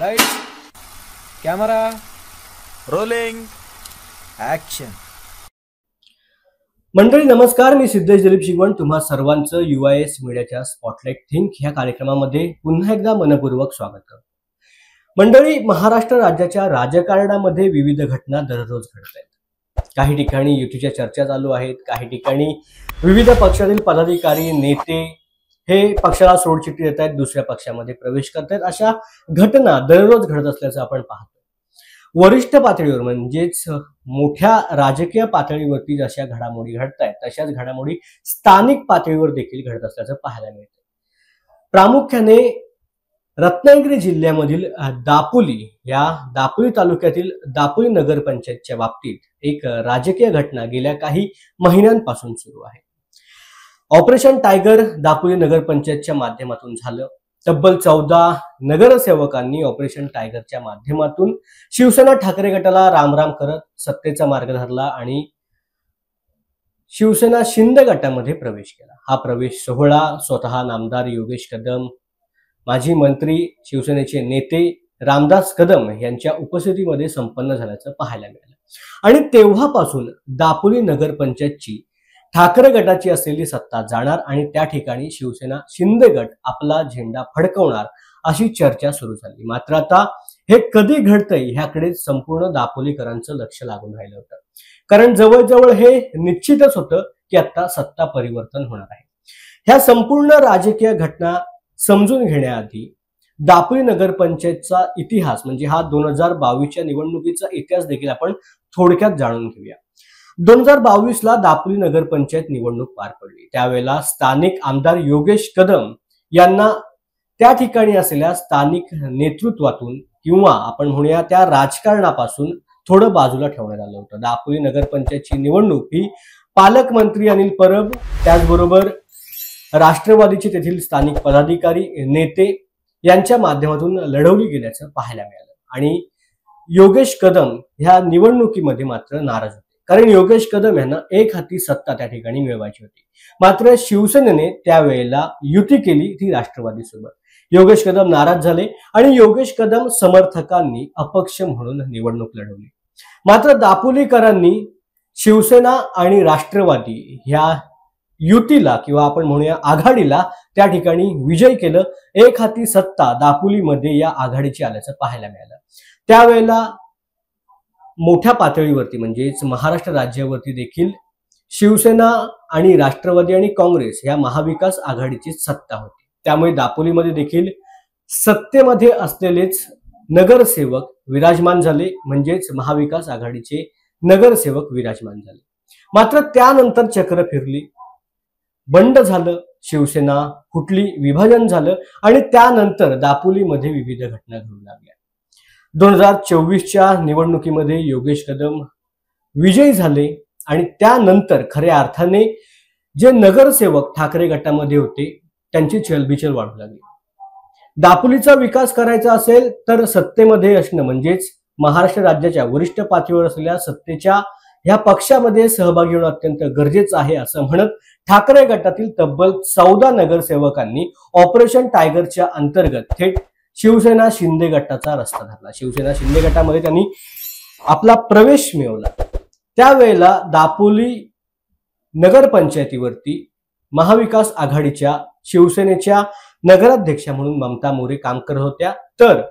Lights, camera, rolling, action. मंडळी नमस्कार, मी सिद्धेश दिलीप शिगवण तुम्हा सर्वांचं UIS मीडियाच्या स्पॉटलाइट थिंक ह्या कार्यक्रमामध्ये पुन्हा एकदा मनपूर्वक स्वागत करतो। मंडळी, महाराष्ट्र राज्याच्या राजकारणामध्ये विविध घटना दररोज घडत आहेत। काही ठिकाणी युतीच्या चर्चा चालू आहेत, काही ठिकाणी विविध पक्षातील पदाधिकारी नेते हे पक्षाला सोडचिठ्ठी देत आहेत, दुसऱ्या पक्षामध्ये प्रवेश करत आहेत। अशा घटना दररोज घडत असल्याचं आपण पाहतो। वरिष्ठ पातळीवर म्हणजेच मोठ्या राजकीय पातळीवरती जशा घडामोडी घडत आहेत तशाच घडामोडी स्थानिक पातळीवर देखील घडत असल्याचं पाहायला मिळतं। प्रामुख्याने रत्नागिरी जिल्ह्यामधील दापोली तालुक्यातील दापोली नगरपंचायतच्या बाबतीत एक राजकीय घटना गेल्या काही महिन्यांपासून सुरू आहे। ऑपरेशन टायगर दापोली नगरपंचायतच्या माध्यमातून झालं। तब्बल 14 नगरसेवकांनी ऑपरेशन टायगरच्या माध्यमातून शिवसेना ठाकरे गटाला रामराम करत सत्तेचा मार्ग धरला आणि शिवसेना शिंदे गटामध्ये प्रवेश केला। हा प्रवेश सोहळा स्वतः नामदार योगेश कदम, माजी मंत्री, शिवसेनेचे नेते रामदास कदम यांच्या उपस्थितीमध्ये संपन्न झाल्याचं पाहायला मिळालं। आणि तेव्हापासून दापोली नगरपंचायतची ठाकरे गटाची असलेली सत्ता जाणार आणि त्या ठिकाणी शिवसेना शिंदे गट आपला झेंडा फडकवणार अशी चर्चा सुरू झाली। मात्र आता हे कधी घडतंय ह्याकडे संपूर्ण दापोलीकरांचं लक्ष लागून राहिलं होतं, कारण जवळजवळ हे निश्चितच होतं की आता सत्ता परिवर्तन होणार आहे। ह्या संपूर्ण राजकीय घटना समजून घेण्याआधी दापोली नगरपंचायतचा इतिहास म्हणजे हा 2022च्या निवडणुकीचा इतिहास देखील आपण थोडक्यात जाणून घेऊया। 2022ला दापोली नगरपंचायत निवडणूक पार पडली। त्यावेळेला स्थानिक आमदार योगेश कदम यांना त्या ठिकाणी असलेल्या स्थानिक नेतृत्वातून किंवा आपण म्हणूया त्या राजकारणापासून थोडं बाजूला ठेवण्यात आलं होतं। दापोली नगरपंचायतची निवडणूक ही पालकमंत्री अनिल परब, त्याचबरोबर राष्ट्रवादीचे तेथील स्थानिक पदाधिकारी नेते यांच्या माध्यमातून लढवली गेल्याचं पाहायला मिळालं। आणि योगेश कदम ह्या निवडणुकीमध्ये मात्र नाराज होते, कारण योगेश कदम यांना एक हाती सत्ता त्या ठिकाणी मिळवायची होती। मात्र शिवसेनेने त्यावेळेला युती केली ती राष्ट्रवादी सोबत। योगेश कदम नाराज झाले आणि योगेश कदम समर्थकांनी अपक्ष म्हणून निवडणूक लढवली। मात्र दापोलीकरांनी शिवसेना आणि राष्ट्रवादी ह्या युतीला किंवा आपण म्हणूया आघाडीला त्या ठिकाणी विजय केलं। एक हाती सत्ता दापोलीमध्ये या आघाडीची आल्याचं पाहायला मिळालं। त्यावेळेला मोठ्या पातळीवरती म्हणजेच महाराष्ट्र राज्यावरती देखील शिवसेना आणि राष्ट्रवादी आणि काँग्रेस या महाविकास आघाडीची सत्ता होती। त्यामुळे दापोलीमध्ये देखील सत्तेमध्ये असलेलेच नगरसेवक विराजमान झाले, म्हणजेच महाविकास आघाडीचे नगरसेवक विराजमान झाले। मात्र त्यानंतर चक्र फिरली, बंड झालं, शिवसेना फुटली, विभाजन झालं आणि त्यानंतर दापोलीमध्ये विविध घटना घडू लागल्या। 2024च्या निवडणुकीमध्ये योगेश कदम विजयी झाले आणि त्यानंतर खऱ्या अर्थाने जे नगरसेवक ठाकरे गटामध्ये होते त्यांची चलबिचल वाढू लागली। दापोलीचा विकास करायचा असेल तर सत्तेमध्ये असणं म्हणजेच महाराष्ट्र राज्याच्या वरिष्ठ पातळीवर असलेल्या सत्तेच्या ह्या पक्षामध्ये सहभागी होणं अत्यंत गरजेचं आहे असं म्हणत ठाकरे गटातील तब्बल 14 नगरसेवकांनी ऑपरेशन टायगरच्या अंतर्गत थेट शिवसेना शिंदे गटाचा रस्ता धरला। शिवसेना शिंदे गटामध्ये त्यांनी आपला प्रवेश मिळवला। त्यावेळेला दापोली नगरपंचायतीवरती महाविकास आघाडीच्या शिवसेनेच्या नगराध्यक्षा म्हणून ममता मोरे काम करत होत्या, तर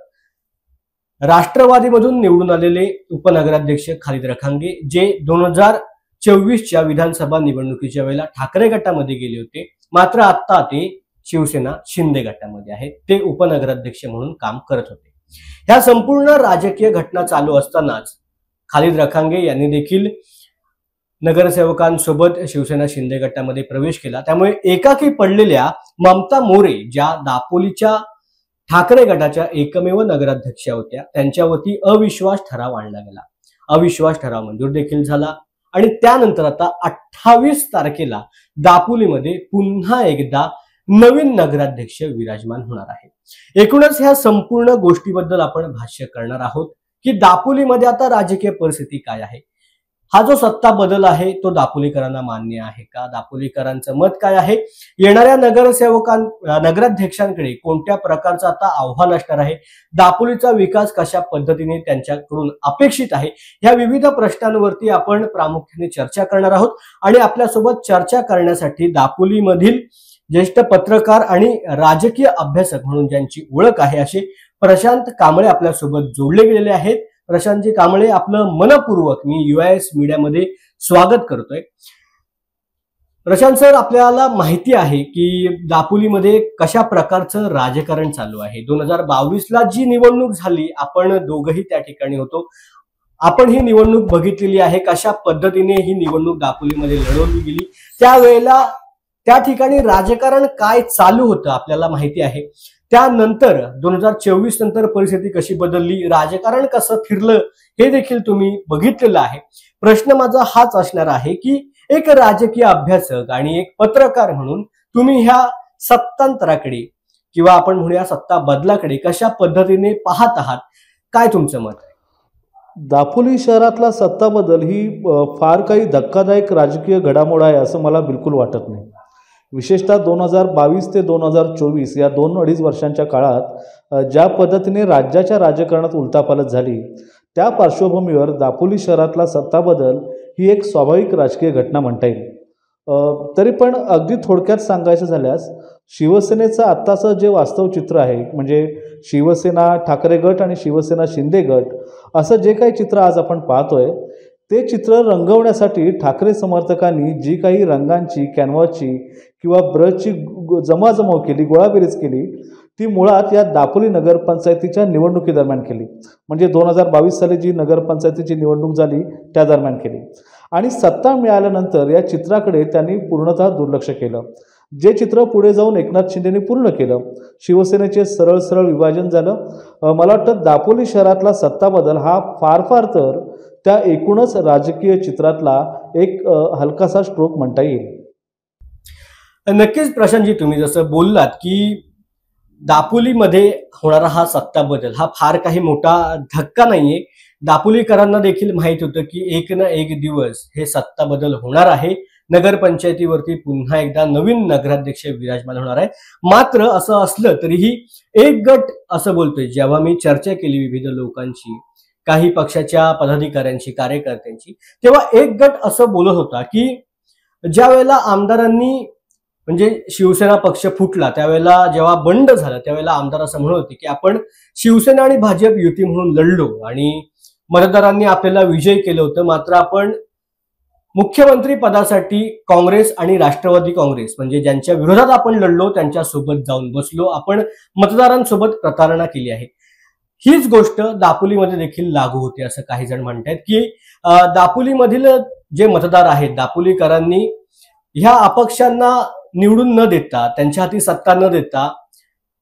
राष्ट्रवादीमधून निवडून आलेले उपनगराध्यक्ष खालिद रखांगे जे 2024च्या विधानसभा निवडणुकीच्या वेळेला ठाकरे गटामध्ये गेले होते, मात्र आता ते शिवसेना शिंदे गटामध्ये आहेत, ते उपनगराध्यक्ष म्हणून काम करत होते। ह्या संपूर्ण राजकीय घटना चालू असतानाच खालिद रखांगे यांनी देखील नगरसेवकांसोबत शिवसेना शिंदे गटामध्ये प्रवेश केला। त्यामुळे एकाकी पडलेल्या ममता मोरे ज्या दापोलीच्या ठाकरे गटाच्या एकमेव नगराध्यक्षा होत्या त्यांच्यावरती अविश्वास ठराव आणला गेला। अविश्वास ठराव मंजूर देखील झाला आणि त्यानंतर आता 28 तारखेला दापोलीमध्ये पुन्हा एकदा नवीन नगराध्यक्ष विराजमान होणार आहे। एकूणच ह्या संपूर्ण गोष्टीबद्दल आपण भाष्य करणार आहोत की दापोलीमध्ये आता राजकीय परिस्थिती काय आहे, हा जो सत्ता बदल आहे तो दापोलीकरांना मान्य आहे का? दापोलीकरांचं मत काय आहे? येणाऱ्या नगराध्यक्षांकडे कोणत्या प्रकारचं आता आव्हान असणार आहे? दापोलीचा विकास कशा पद्धतीने त्यांच्याकडून अपेक्षित आहे? ह्या विविध प्रश्नांवरती आपण प्रामुख्याने चर्चा करणार आहोत आणि आपल्यासोबत चर्चा करण्यासाठी दापोलीमधील ज्येष्ठ पत्रकार आणि राजकीय अभ्यासक म्हणून ज्यांची ओळख आहे असे प्रशांत कांबळे आपल्यासोबत जोडले गेलेले आहेत. प्रशांतजी कांबळे, आपलं मनपूर्वक मी UIS मीडियामध्ये स्वागत करतोय. प्रशांत सर, आपल्याला माहिती आहे की दापोलीमध्ये कशा प्रकारचं राजकारण चालू आहे. 2022ला जी निवडणूक झाली, आपण दोघंही त्या ठिकाणी होतो. आपण ही निवडणूक बघितलेली आहे, कशा पद्धतीने ही निवडणूक दापोलीमध्ये लढवली गेली. त्यावेळेला त्या ठिकाणी राजकारण काय चालू होतं आपल्याला माहिती आहे. त्यानंतर 2024 नंतर परिस्थिती कशी बदलली, राजकारण कसं फिरलं, हे देखील तुम्ही बघितलेलं आहे. प्रश्न माझा हाच असणार आहे की एक राजकीय अभ्यासक आणि एक पत्रकार म्हणून तुम्ही ह्या सत्तांतराकडे किंवा आपण म्हणूया सत्ता बदलाकडे कशा पद्धतीने पाहत आहात, काय तुमचं मत आहे? दापोली शहरातला सत्ता बदल ही फार काही धक्कादायक राजकीय घडामोड आहे असं मला बिलकुल वाटत नाही. विशेषतः 2022 ते 2024 या 2-2.5 वर्षांच्या काळात ज्या पद्धतीने राज्याच्या राजकारणात उलथापालथ झाली, त्या पार्श्वभूमीवर दापोली शहरातला सत्ता बदल ही एक स्वाभाविक राजकीय घटना म्हणता येईल. तरी पण अगदी थोडक्यात सांगायचं झाल्यास शिवसेनेचं आत्ताचं जे वास्तव चित्र आहे, म्हणजे शिवसेना ठाकरे गट आणि शिवसेना शिंदे गट असं जे काही चित्र आज आपण पाहतोय, ते चित्र रंगवण्यासाठी ठाकरे समर्थकांनी जी काही रंगांची, कॅनव्हासची किंवा ब्रशची जमाजमाव केली, गोळाबेरीज केली, ती मुळात या दापोली नगरपंचायतीच्या निवडणुकीदरम्यान केली. म्हणजे 2022 साली जी नगरपंचायतीची निवडणूक झाली त्या दरम्यान केली. आणि सत्ता मिळाल्यानंतर या चित्राकडे त्यांनी पूर्णतः दुर्लक्ष केलं. जे चित्र पुढे जाऊन एकनाथ शिंदेंनी पूर्ण केलं. शिवसेनेचे सरळ सरळ विभाजन झालं. मला वाटतं दापोली शहरातला सत्ता बदल हा फार तर त्या एकूणच राजकीय चित्रातला एक हलकासा स्ट्रोक म्हणता येईल. नक्कीच प्रशांतजी, तुम्ही जसं बोललात की दापोलीमध्ये होणारा हा सत्ता बदल हा फार काही मोठा धक्का नाहीये. दापोलीकरांना देखील माहित होतं की एक ना एक दिवस हे सत्ता बदल होणार आहे. नगरपंचायतीवरती पुन्हा एकदा नवीन नगराध्यक्ष विराजमान होणार आहे. मात्र असं असलं तरीही एक गट असं बोलतोय, जेव्हा मी चर्चा केली विविध लोकांची, काही पक्षाच्या पदाधिकाऱ्यांची, कार्यकर्त्यांची, तेव्हा एक गट असं बोलत होता की ज्या वेळेला आमदारांनी म्हणजे शिवसेना पक्ष फुटला, त्यावेळेला जेव्हा बंड झालं, त्यावेळेला आमदार असं म्हणत होते की आपण शिवसेना आणि भाजप युती म्हणून लढलो आणि मतदारांनी आपल्याला विजय केलं होतं. मात्र आपण मुख्यमंत्री पदासाठी काँग्रेस आणि राष्ट्रवादी काँग्रेस म्हणजे ज्यांच्या विरोधात आपण लढलो त्यांच्यासोबत जाऊन बसलो, आपण मतदारांसोबत प्रतारणा केली आहे. हीच गोष्ट दापोलीमध्ये देखील लागू होते असं काही जण म्हणतात की दापोलीमधील जे मतदार आहेत, दापोलीकरांनी ह्या अपक्षांना निवडून न देता, त्यांच्या हाती सत्ता न देता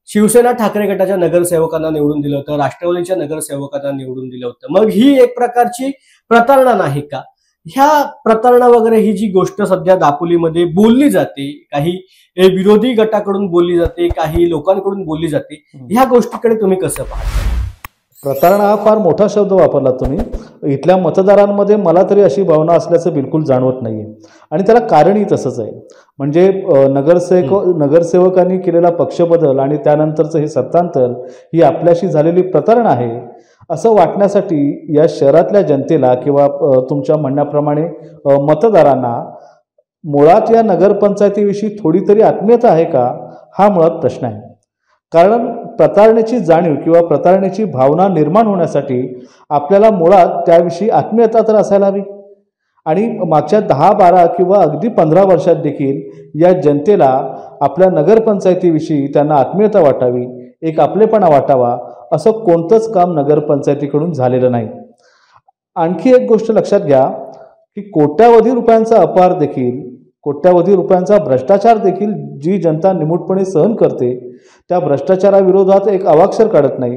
शिवसेना ठाकरे गटाच्या नगरसेवकांना निवडून दिलं होतं, राष्ट्रवादीच्या नगरसेवकांना निवडून दिलं होतं. मग ही एक प्रकारची प्रतारणा नाही का? ह्या प्रतारणा वगैरे ही जी गोष्ट सध्या दापोलीमध्ये बोलली जाते, काही विरोधी गटाकडून बोलली जाते, काही लोकांकडून बोलली जाते, ह्या गोष्टीकडे तुम्ही कसं पाहता? प्रतारणा हा फार मोठा शब्द वापरला तुम्ही. इथल्या मतदारांमध्ये मला तरी अशी भावना असल्याचं बिलकुल जाणवत नाहीये आणि त्याला कारणही तसंच आहे. म्हणजे नगरसेवकांनी केलेला पक्षबदल आणि त्यानंतरचं हे सत्तांतर ही आपल्याशी झालेली प्रतारणा आहे असं वाटण्यासाठी या शहरातल्या जनतेला किंवा तुमच्या म्हणण्याप्रमाणे मतदारांना मुळात या नगरपंचायतीविषयी थोडी तरी आत्मीयता आहे का, हा मुळात प्रश्न आहे. कारण प्रतारणेची जाणीव किंवा प्रतारणेची भावना निर्माण होण्यासाठी आपल्याला मुळात त्याविषयी आत्मीयता तर असायला हवी. आणि मागच्या 10-12 किंवा अगदी 15 वर्षात देखील या जनतेला आपल्या नगरपंचायतीविषयी त्यांना आत्मीयता वाटावी, एक आपलेपणा वाटावा, असं कोणतंच काम नगरपंचायतीकडून झालेलं नाही. आणखी एक गोष्ट लक्षात घ्या की कोट्यावधी रुपयांचा अपहार देखील, कोट्यावधी रुपयांचा भ्रष्टाचार देखील जी जनता निमूटपणे सहन करते, त्या भ्रष्टाचाराविरोधात एक अवाक्षर काढत नाही,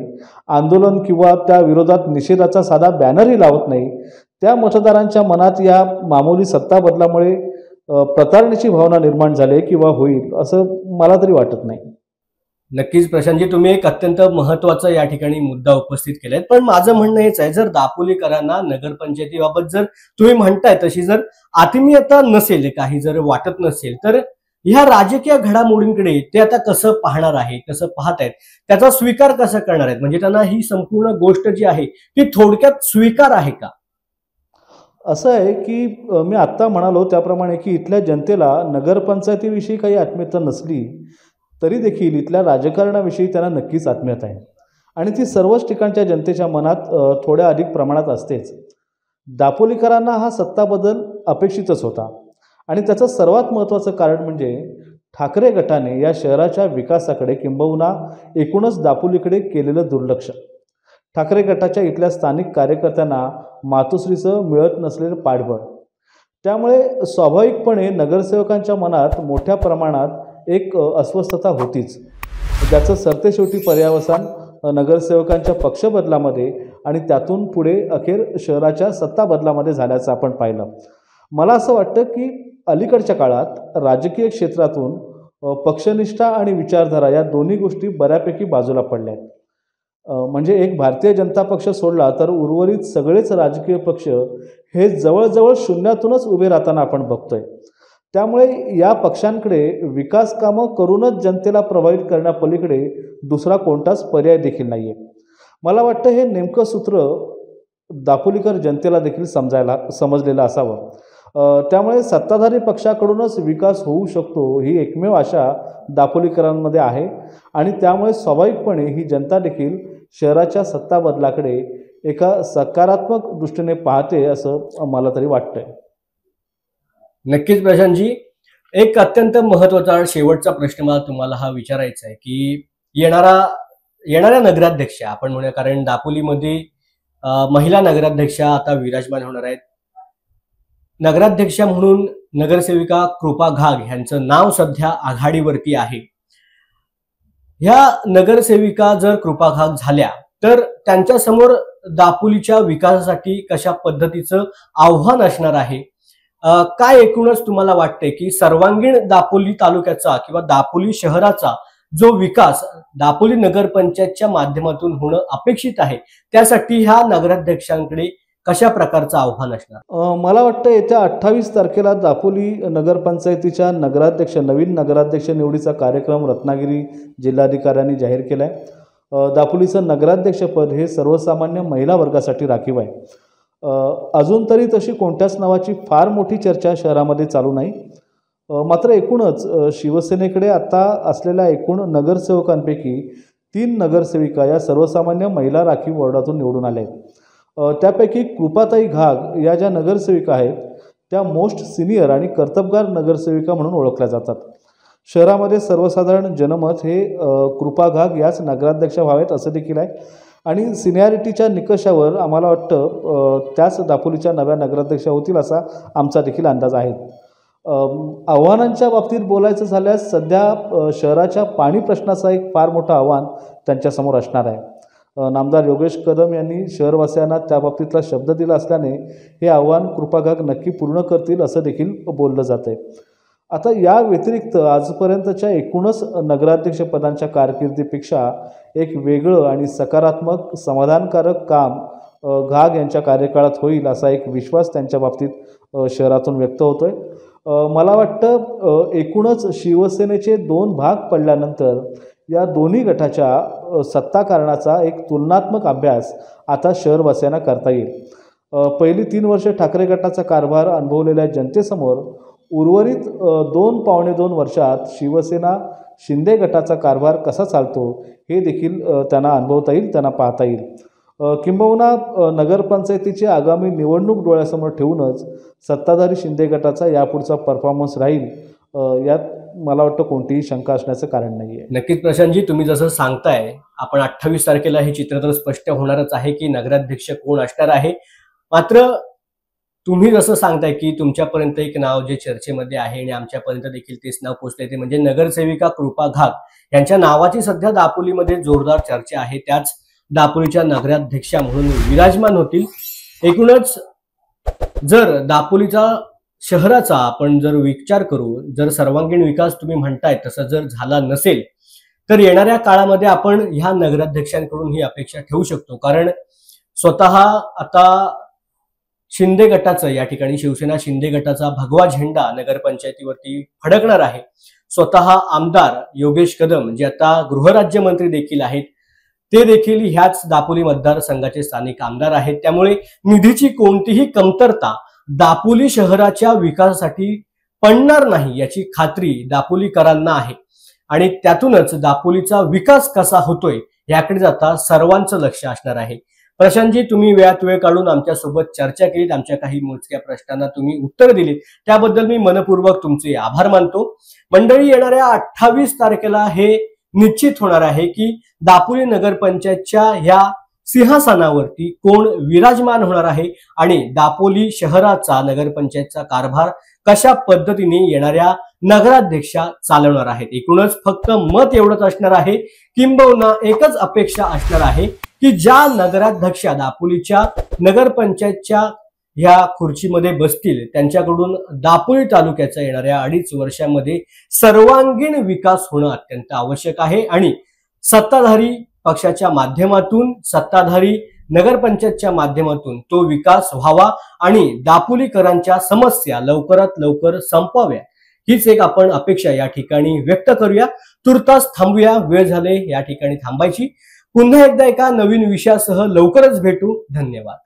आंदोलन किंवा त्या विरोधात निषेधाचा साधा बॅनरही लावत नाही, त्या मतदारांच्या मनात या मामूली सत्ता बदलामुळे प्रतारणेची भावना निर्माण झाली किंवा होईल असं मला तरी वाटत नाही. नक्कीच प्रशांतजी, तुम्ही एक अत्यंत महत्वाचा या ठिकाणी मुद्दा उपस्थित केलाय. पण माझं म्हणणं हेच आहे, जर दापोलीकरांना नगरपंचायतीबाबत जर तुम्ही म्हणताय तशी जर आत्मीयता नसेल, काही जर वाटत नसेल, तर ह्या राजकीय घडामोडींकडे ते आता कसं पाहणार आहे, कसं पाहतायत, त्याचा स्वीकार कसा करणार आहेत? म्हणजे त्यांना ही संपूर्ण गोष्ट जी आहे ती थोडक्यात स्वीकार आहे का? असं आहे की मी आत्ता म्हणालो त्याप्रमाणे की इथल्या जनतेला नगरपंचायतीविषयी काही आत्मीयता नसली तरी देखील इथल्या राजकारणाविषयी त्यांना नक्कीच आत्मीयता आहे आणि ती सर्वच ठिकाणच्या जनतेच्या मनात थोड्या अधिक प्रमाणात असतेच. दापोलीकरांना हा सत्ता बदल अपेक्षितच होता आणि त्याचं सर्वात महत्त्वाचं कारण म्हणजे ठाकरे गटाने या शहराच्या विकासाकडे किंबहुना एकूणच दापोलीकडे केलेलं दुर्लक्ष. ठाकरे गटाच्या इथल्या स्थानिक कार्यकर्त्यांना मातोश्रीचं मिळत नसलेलं पाठबळ, त्यामुळे स्वाभाविकपणे नगरसेवकांच्या मनात मोठ्या प्रमाणात एक अस्वस्थता होतीच, ज्याचं सरतेशेवटी पर्यावसान नगरसेवकांच्या पक्षबदलामध्ये आणि त्यातून पुढे अखेर शहराच्या सत्ता बदलामध्ये झाल्याचं आपण पाहिलं. मला असं वाटतं की अलीकडच्या काळात राजकीय क्षेत्रातून पक्षनिष्ठा आणि विचारधारा या दोन्ही गोष्टी बऱ्यापैकी बाजूला पडल्या आहेत. म्हणजे एक भारतीय जनता पक्ष सोडला तर उर्वरित सगळेच राजकीय पक्ष हे जवळजवळ शून्यातूनच उभे राहताना आपण बघतोय. त्यामुळे या पक्षांकडे विकास कामं करूनच जनतेला प्रभावित करण्यापलीकडे दुसरा कोणताच पर्याय देखील नाही आहे. मला वाटतं हे नेमकं सूत्र दापोलीकर जनतेला देखील समजलेलं असावं. त्यामुळे सत्ताधारी पक्षाकडूनच विकास होऊ शकतो ही एकमेव आशा दापोलीकरांमध्ये आहे आणि त्यामुळे स्वाभाविकपणे ही जनता देखील शहराच्या सत्ता बदलाकडे एका सकारात्मक दृष्टीने पाहते असं मला तरी वाटतंय. नक्कीच प्रशांतजी, एक अत्यंत महत्वाचा शेवटचा प्रश्न मला तुम्हाला हा विचारायचा आहे की येणाऱ्या नगराध्यक्षा आपण म्हणूया, कारण दापोलीमध्ये महिला नगराध्यक्षा आता विराजमान होणार आहेत. नगराध्यक्षा म्हणून नगरसेविका कृपा घाग यांचं नाव सध्या आघाडीवरती आहे. ह्या नगरसेविका जर कृपा घाग झाल्या तर त्यांच्या समोर दापोलीच्या विकासासाठी कशा पद्धतीचं आव्हान असणार आहे? काय एकूणच तुम्हाला वाटतंय की सर्वांगीण दापोली तालुक्याचा किंवा दापोली शहराचा जो विकास दापोली नगरपंचायतच्या माध्यमातून होणं अपेक्षित आहे, त्यासाठी ह्या नगराध्यक्षांकडे कशा प्रकारचं आव्हान असणार? मला वाटतं येत्या 28 तारखेला दापोली नगरपंचायतीच्या नवीन नगराध्यक्ष निवडीचा कार्यक्रम रत्नागिरी जिल्हाधिकाऱ्यांनी जाहीर केला आहे. दापोलीचं नगराध्यक्षपद हे सर्वसामान्य महिला वर्गासाठी राखीव आहे. अजून तरी तशी कोणत्याच नावाची फार मोठी चर्चा शहरामध्ये चालू नाही. मात्र एकूणच शिवसेनेकडे आता असलेल्या एकूण नगरसेवकांपैकी 3 नगरसेविका या सर्वसामान्य महिला राखीव वॉर्डातून निवडून आल्या आहेत. त्यापैकी कृपाताई घाग या ज्या नगरसेविका आहेत त्या मोस्ट सिनियर आणि कर्तबगार नगरसेविका म्हणून ओळखल्या जातात. शहरामध्ये सर्वसाधारण जनमत हे कृपा घाग याच नगराध्यक्ष व्हावेत असं देखील आहे आणि सिनियरिटीच्या निकषावर आम्हाला वाटतं त्याच दापोलीच्या नव्या नगराध्यक्षा होतील असा आमचा देखील अंदाज आहे. आव्हानांच्या बाबतीत बोलायचं झाल्यास सध्या शहराच्या पाणी प्रश्नाचा एक फार मोठं आव्हान त्यांच्यासमोर असणार आहे. नामदार योगेश कदम यांनी शहरवासियांना त्या बाबतीतला शब्द दिला असल्याने हे आव्हान कृपा घाग नक्की पूर्ण करतील असं देखील बोललं जात आहे. आता या व्यतिरिक्त आजपर्यंतच्या एकूणच नगराध्यक्षपदांच्या कारकिर्दीपेक्षा एक वेगळं आणि सकारात्मक समाधानकारक काम घाग यांच्या कार्यकाळात होईल असा एक विश्वास त्यांच्या बाबतीत शहरातून व्यक्त होतोय. मला वाटतं एकूणच शिवसेनेचे 2 भाग पडल्यानंतर या दोन्ही गटाच्या सत्ताकारणाचा एक तुलनात्मक अभ्यास आता शहरवासियांना करता येईल. पहिली 3 वर्ष ठाकरे गटाचा कारभार अनुभवलेल्या जनतेसमोर उर्वरित 2-2.25 वर्षात शिवसेना शिंदे गटाचा कारभार कसा चालतो हे देखील त्यांना अनुभवता येईल, त्यांना पाहता येईल. किंबहुना नगरपंचायतीची आगामी निवडणूक डोळ्यासमोर ठेवूनच सत्ताधारी शिंदे गटाचा यापुढचा परफॉर्मन्स राहील यात मला वाटतं कोणतीही शंका असण्याचं कारण नाही आहे. नक्कीच प्रशांतजी, तुम्ही जसं सांगताय आपण 28 तारखेला हे चित्र तर स्पष्ट होणारच आहे की नगराध्यक्ष कोण असणार आहे. मात्र तुम्ही जसं सांगताय की तुमच्यापर्यंत एक नाव जे चर्चेमध्ये आहे आणि आमच्यापर्यंत देखील तेच नाव पोहोचले ते म्हणजे नगरसेविका कृपा घाग यांच्या नावाची सध्या दापोलीमध्ये जोरदार चर्चा आहे. त्याच दापोलीच्या नगराध्यक्षा म्हणून विराजमान होतील. एकूणच जर दापोलीचा शहराचा आपण जर विचार करू, जर सर्वांगीण विकास तुम्ही म्हणताय तसा जर झाला नसेल तर येणाऱ्या काळामध्ये आपण ह्या नगराध्यक्षांकडून ही अपेक्षा ठेवू शकतो, कारण स्वतः आता शिंदे गटाचं या ठिकाणी शिवसेना शिंदे गटाचा भगवा झेंडा नगरपंचायतीवरती फडकणार आहे. स्वतः आमदार योगेश कदम जे आता गृहराज्यमंत्री देखील आहेत, ते देखील ह्याच दापोली मतदारसंघाचे स्थानिक आमदार आहेत. त्यामुळे निधीची कोणतीही कमतरता दापोली शहराच्या विकासासाठी पडणार नाही याची खात्री दापोलीकरांना आहे. आणि त्यातूनच दापोलीचा विकास कसा होतोय याकडे आता सर्वांचं लक्ष असणार आहे. प्रशांतजी, तुम्ही वेळात वेळ काढून आमच्यासोबत चर्चा केलीत, आमच्या काही मोजक्या प्रश्नांना तुम्ही उत्तर दिलीत, त्याबद्दल मी मनपूर्वक तुमचे आभार मानतो. मंडळी, येणाऱ्या 28 तारखेला हे निश्चित होणार आहे की दापोली नगरपंचायतच्या ह्या सिंहासनावरती कोण विराजमान होणार आहे आणि दापोली शहराचा नगरपंचायतचा कारभार कशा पद्धतीने येणाऱ्या नगराध्यक्षा चालवणार आहेत. एकूणच फक्त मत एवढंच असणार आहे, किंबहुना एकच अपेक्षा असणार आहे की ज्या नगराध्यक्षा दापोलीच्या नगरपंचायतच्या ह्या खुर्चीमध्ये बसतील त्यांच्याकडून दापोली तालुक्याचा येणाऱ्या 2.5 वर्षांमध्ये सर्वांगीण विकास होणं अत्यंत आवश्यक आहे. आणि सत्ताधारी पक्षाच्या माध्यमातून, सत्ताधारी नगरपंचायतच्या माध्यमातून तो विकास व्हावा आणि दापोलीकरांच्या समस्या लवकरात लवकर संपवाव्या, हीच एक आपण अपेक्षा या ठिकाणी व्यक्त करूया. तुर्तास थांबूया, वेळ झाले या ठिकाणी थांबायची. पुन्हा एकदा एका नवीन विषयासह लवकरच भेटू. धन्यवाद.